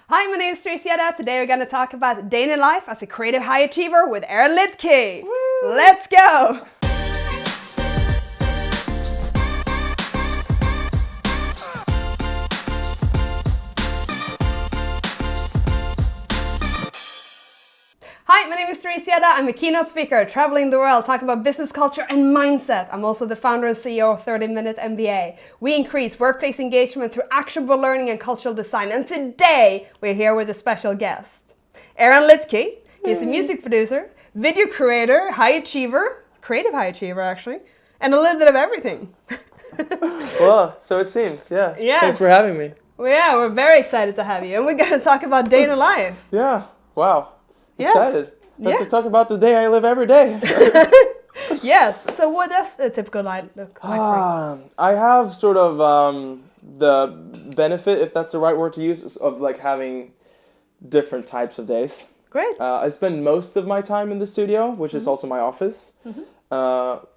Hi, my name is Tracyetta. Today we're going to talk about day in life as a creative high achiever with Erin Litzke. Woo! Let's go! Hi, my name is Tracyetta. I'm a keynote speaker, traveling the world, talking about business culture and mindset. I'm also the founder and CEO of 30 Minute MBA. We increase workplace engagement through actionable learning and cultural design. And today, we're here with a special guest. Erin Litzke. He's a music producer, video creator, high achiever, creative high achiever actually, and a little bit of everything. Well, so it seems, yeah. Yes. Thanks for having me. Well, yeah, we're very excited to have you. And we're going to talk about day in life. Yeah, wow. Yes. Excited. Let's talk about the day I live every day. Yes. So what does a typical night look like for you? I have sort of the benefit, if that's the right word to use, of like having different types of days. Great. I spend most of my time in the studio, which is also my office. But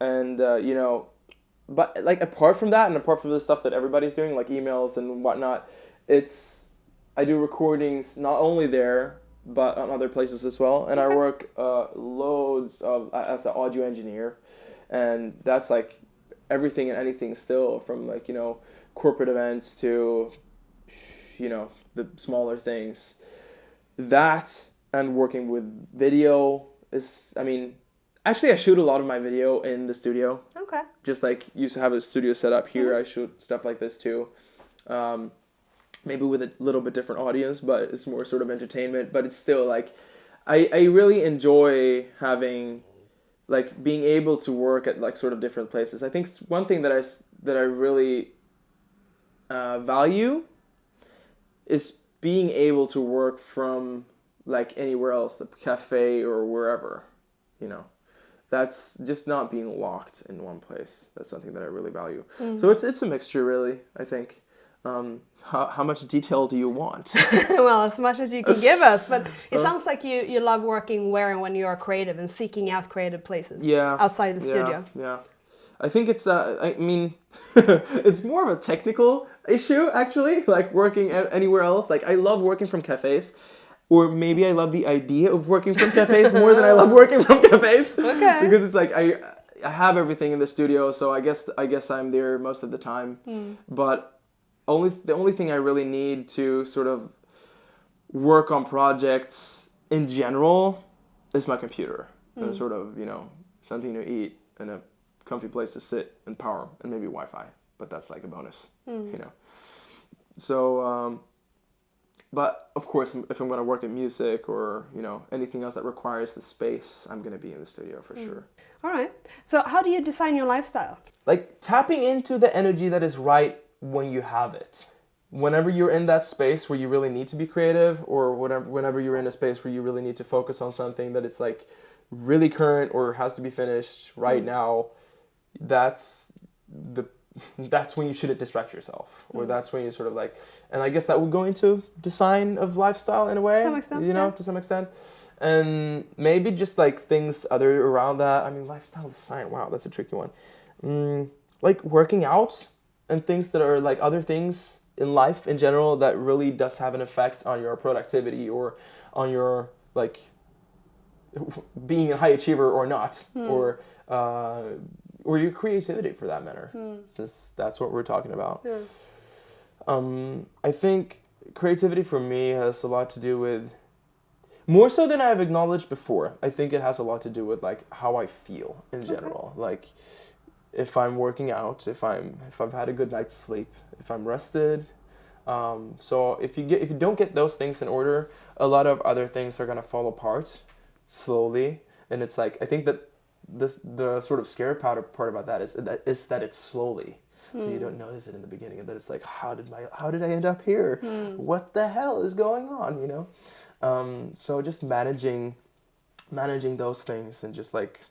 like apart from that and apart from the stuff that everybody's doing, like emails and whatnot, I do recordings not only there, but on other places as well. And I work loads as an audio engineer, and that's like everything and anything still, from like, corporate events to, the smaller things. That and working with video is, actually I shoot a lot of my video in the studio. Okay. Just like used to have a studio set up here, I shoot stuff like this too. Maybe with a little bit different audience, but it's more sort of entertainment. But it's still like, I really enjoy having, like, being able to work at like sort of different places. I think one thing that I really value is being able to work from like anywhere else, the cafe or wherever, That's just not being locked in one place. That's something that I really value. So it's a mixture, really, I think. How much detail do you want? Well, as much as you can give us, but it sounds like you love working where and when you are creative and seeking out creative places outside the studio. Yeah. I think it's, it's more of a technical issue, actually, like working anywhere else. Like, I love working from cafes, or maybe I love the idea of working from cafes more than I love working from cafes. Okay. Because it's like, I have everything in the studio, so I guess I'm there most of the time. But the only thing I really need to sort of work on projects in general is my computer and sort of, something to eat and a comfy place to sit and power and maybe Wi-Fi, but that's like a bonus, So, but of course, if I'm going to work in music or, anything else that requires the space, I'm going to be in the studio for sure. All right. So how do you design your lifestyle? Like tapping into the energy that is right when you have it. Whenever you're in that space where you really need to be creative, or whenever you're in a space where you really need to focus on something that it's like really current or has to be finished right now, that's when you shouldn't distract yourself, or that's when you sort of like, and I guess that will go into design of lifestyle in a way, to some extent, to some extent. And maybe just like things other around that. Lifestyle design, wow, that's a tricky one. Like working out and things that are like other things in life in general that really does have an effect on your productivity or on your like being a high achiever or not, or your creativity for that matter, since that's what we're talking about. I think creativity for me has a lot to do with, more so than I've acknowledged before, I think it has a lot to do with like how I feel in general. Like if I'm working out, if I've had a good night's sleep, if I'm rested. So if you don't get those things in order, a lot of other things are gonna fall apart slowly. And it's like, I think that the sort of scary part about that is that it's slowly. So you don't notice it in the beginning, and then it's like, how did I end up here? What the hell is going on? So just managing those things, and just like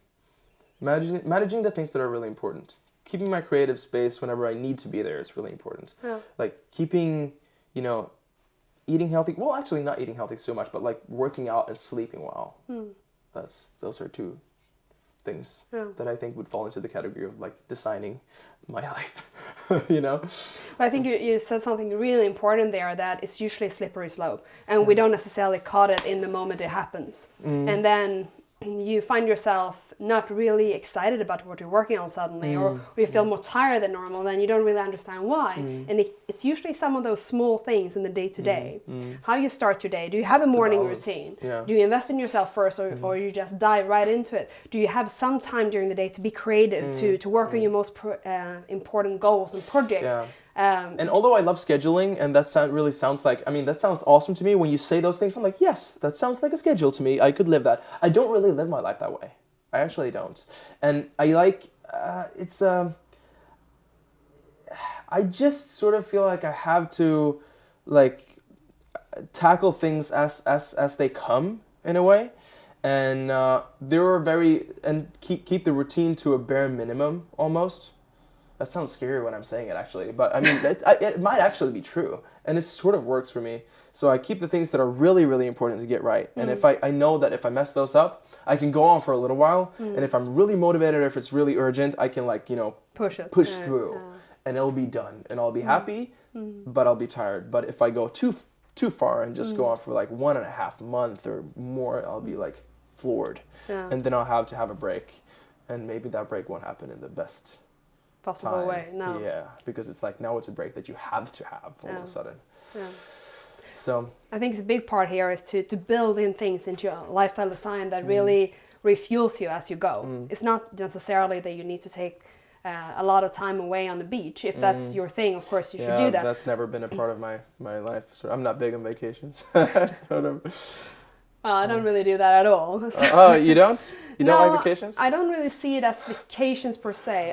managing the things that are really important. Keeping my creative space whenever I need to be there is really important. Like keeping, eating healthy. Well, actually not eating healthy so much, but like working out and sleeping well. Those are two things Yeah. that I think would fall into the category of like designing my life, you know? But I think you said something really important there, that it's usually a slippery slope, and we don't necessarily caught it in the moment it happens. And then you find yourself not really excited about what you're working on suddenly, or you feel more tired than normal, then you don't really understand why. And it's usually some of those small things in the day-to-day. How you start your day. Do you have a morning routine? Yeah. Do you invest in yourself first, or you just dive right into it? Do you have some time during the day to be creative, to work on your most important goals and projects? Yeah. And although I love scheduling, and that really sounds like, I mean, that sounds awesome to me. When you say those things, I'm like, yes, that sounds like a schedule to me. I could live that. I don't really live my life that way. I actually don't. And I like, I just sort of feel like I have to, like, tackle things as they come, in a way. And keep the routine to a bare minimum, almost. That sounds scary when I'm saying it, actually, but I mean, it might actually be true, and it sort of works for me. So I keep the things that are really, really important to get right, and if I know that if I mess those up, I can go on for a little while, and if I'm really motivated, or if it's really urgent, I can, like, you know, push through, and it'll be done, and I'll be happy, but I'll be tired. But if I go too far and just go on for like 1.5 months or more, I'll be like floored, and then I'll have to have a break, and maybe that break won't happen in the best possible way. No. Yeah, because it's like, now it's a break that you have to have all of a sudden. Yeah. So I think the big part here is to build in things into your lifestyle design that really refuels you as you go. It's not necessarily that you need to take a lot of time away on the beach. If that's your thing, of course you should do that. That's never been a part of my life. So I'm not big on vacations. sort of. I don't really do that at all. Oh, you don't? You don't like vacations? I don't really see it as vacations per se.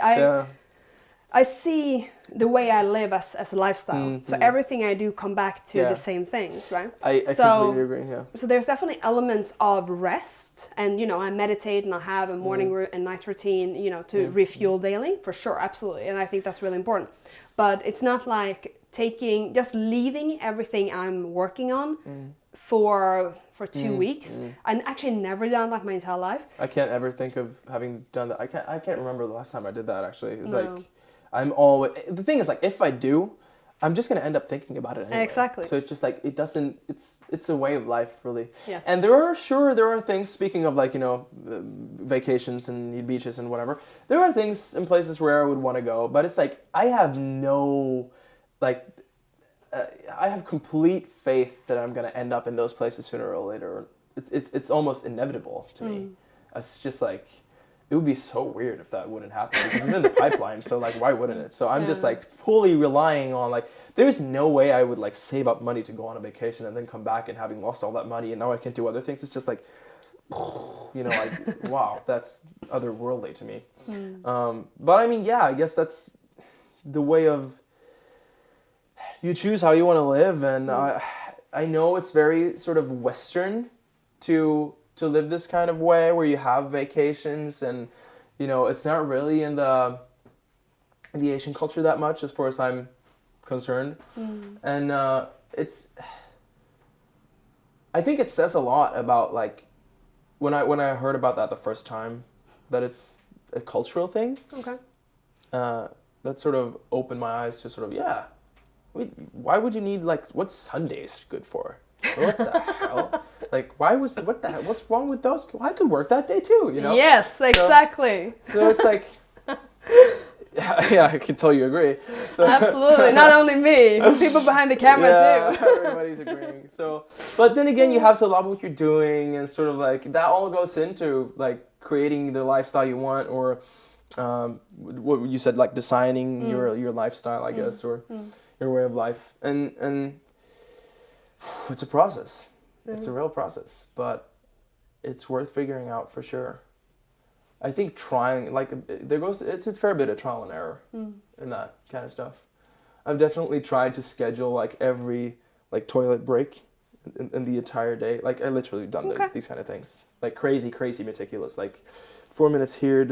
I see the way I live as a lifestyle. So everything I do come back to the same things, right? I completely agree, yeah. So there's definitely elements of rest, and, you know, I meditate and I have a morning and night routine, you know, to refuel daily, for sure, absolutely. And I think that's really important. But it's not like just leaving everything I'm working on for 2 weeks. I've actually never done that my entire life. I can't ever think of having done that. I can't remember the last time I did that, actually. It's like, the thing is, like, if I do, I'm just going to end up thinking about it anyway. Exactly. So it's just like, it's a way of life, really. Yeah. And there are things, speaking of, like, you know, vacations and beaches and whatever, there are things in places where I would want to go, but it's like, I have I have complete faith that I'm going to end up in those places sooner or later. It's almost inevitable to me. It's just like, it would be so weird if that wouldn't happen, because it's in the pipeline, so, like, why wouldn't it? So I'm just, like, fully relying on, like, there's no way I would, like, save up money to go on a vacation and then come back and having lost all that money and now I can't do other things. It's just like, you know, like, wow, that's otherworldly to me. But I mean, yeah, I guess that's the way of, you choose how you want to live, and I know it's very sort of Western to live this kind of way, where you have vacations, and, you know, it's not really in the Asian culture that much, as far as I'm concerned. And I think it says a lot about, like, when I heard about that the first time, that it's a cultural thing. Okay. That sort of opened my eyes to sort of, why would you need, like, what's Sundays good for? What the hell? Like, what's wrong with those? Well, I could work that day too, you know? Yes, exactly. So it's like, yeah, I can tell you agree. So, absolutely, not only me, people behind the camera too. Everybody's agreeing. So, but then again, you have to love what you're doing, and sort of like, that all goes into, like, creating the lifestyle you want, or what you said, like, designing your lifestyle, I guess, or your way of life. And it's a process. It's a real process, but it's worth figuring out for sure. I think trying, like, it's a fair bit of trial and error in that kind of stuff. I've definitely tried to schedule, like, every, like, toilet break in the entire day. Like, I literally done these kind of things. Like, crazy meticulous. Like, 4 minutes here,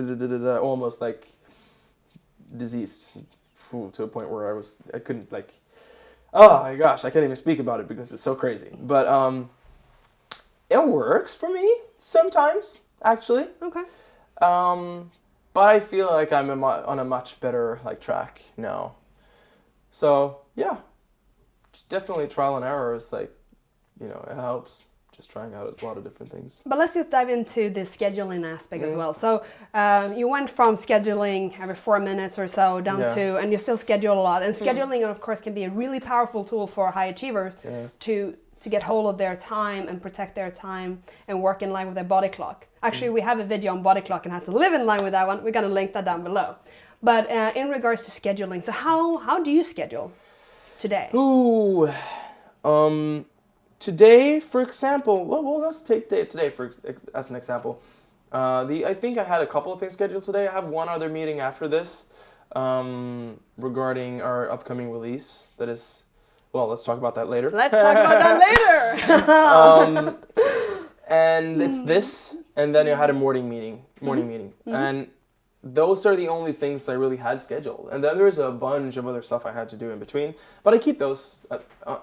almost, like, diseased to a point where I couldn't, like, oh my gosh, I can't even speak about it because it's so crazy. But it works for me sometimes, actually. Okay. But I feel like I'm on a much better like track now. So yeah, just definitely trial and error is like, it helps. Just trying out a lot of different things. But let's just dive into the scheduling aspect as well. So you went from scheduling every 4 minutes or so down to, and you still schedule a lot. And scheduling, of course, can be a really powerful tool for high achievers to get hold of their time and protect their time and work in line with their body clock. Actually, we have a video on body clock and how to live in line with that one. We're going to link that down below. But in regards to scheduling, so how do you schedule today? Ooh, today, for example, well, let's take today as an example. I think I had a couple of things scheduled today. I have one other meeting after this regarding our upcoming release. That is, well, let's talk about that later. Let's talk about that later. And it's this, and then I had a morning meeting, and those are the only things I really had scheduled. And then there's a bunch of other stuff I had to do in between, but I keep those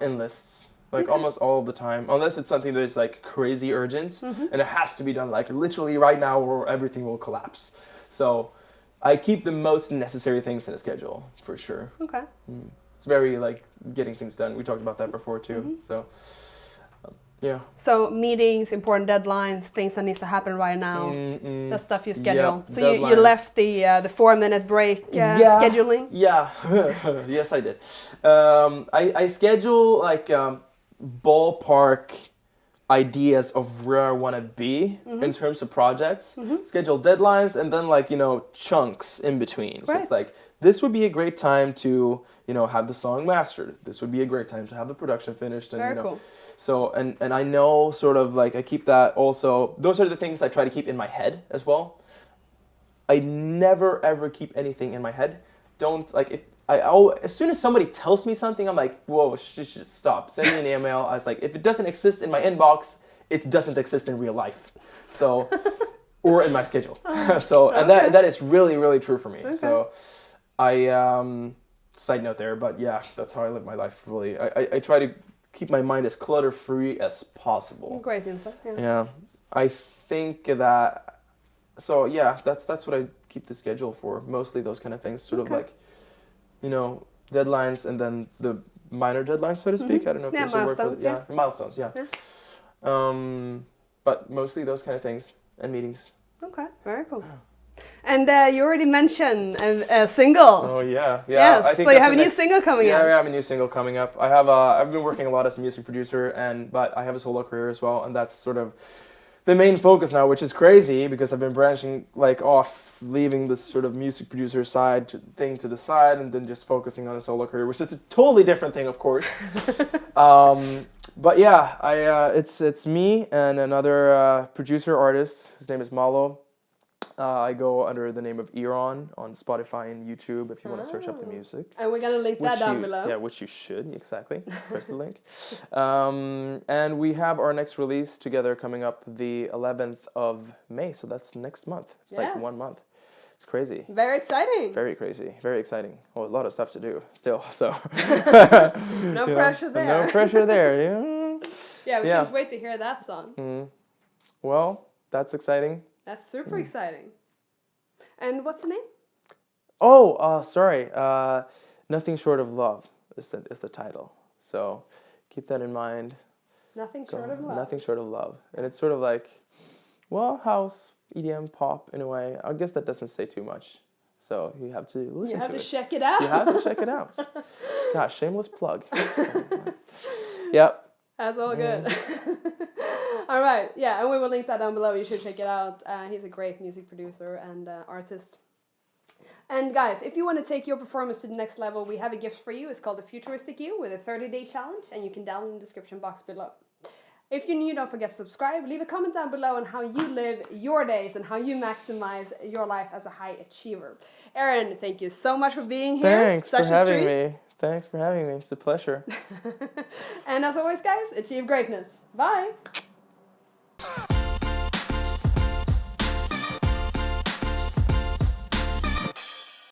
in lists. Like almost all the time, unless it's something that is like crazy urgent and it has to be done like literally right now or everything will collapse. So I keep the most necessary things in a schedule for sure. Okay. It's very like getting things done. We talked about that before too. So yeah. So meetings, important deadlines, things that needs to happen right now. That's stuff you schedule. Yep, so you left the 4-minute break scheduling? Yeah. Yes, I did. I schedule like ballpark ideas of where I want to be in terms of projects, schedule deadlines, and then like, chunks in between. So it's like, this would be a great time to, have the song mastered. This would be a great time to have the production finished. And, Very cool. So, and I know sort of like, I keep that also, those are the things I try to keep in my head as well. I never ever keep anything in my head. Don't like, as soon as somebody tells me something, I'm like, whoa, just stop. Send me an email. I was like, if it doesn't exist in my inbox, it doesn't exist in real life. So, or in my schedule. So, and that is really, really true for me. Okay. So, side note there, but yeah, that's how I live my life, really. I try to keep my mind as clutter-free as possible. Great insight. Yeah. I think that, so yeah, that's what I keep the schedule for. Mostly those kind of things, sort of like, deadlines and then the minor deadlines, so to speak. I don't know if there's a word for that. Milestones, yeah. But mostly those kind of things and meetings. Okay, very cool. And you already mentioned a single. Oh yeah. Yes. I think so you have a new single coming up. Yeah, I have a new single coming up. I have I've been working a lot as a music producer, but I have a solo career as well, and that's sort of the main focus now, which is crazy because I've been branching like off, leaving this sort of music producer thing to the side, and then just focusing on a solo career, which is a totally different thing, of course. But yeah, it's me and another producer artist. His name is Malo. I go under the name of Eron on Spotify and YouTube if you want to search up the music. And we're going to link that down below. Yeah, which you should, exactly. Press the link. And we have our next release together coming up the 11th of May. So that's next month. It's like 1 month. It's crazy. Very exciting. Very crazy. Very exciting. Well, a lot of stuff to do still, so. No pressure there. No pressure there. Yeah, yeah, we can't wait to hear that song. Well, that's exciting. That's super exciting. And what's the name? Oh, sorry. Nothing Short of Love is the title. So keep that in mind. Nothing Short of Love. Nothing Short of Love. And it's sort of like, well, house, EDM, pop in a way. I guess that doesn't say too much. So you have to listen to it. You have to check it out. You have to check it out. Gosh, shameless plug. Yep. That's all good. All right, yeah, and we will link that down below. You should check it out. He's a great music producer and artist. And guys, if you want to take your performance to the next level, we have a gift for you. It's called the Futuristic You with a 30-day challenge, and you can download in the description box below. If you're new, don't forget to subscribe. Leave a comment down below on how you live your days and how you maximize your life as a high achiever. Aaron, thank you so much for being here. Thanks for having me. Thanks for having me. It's a pleasure. And as always, guys, achieve greatness. Bye.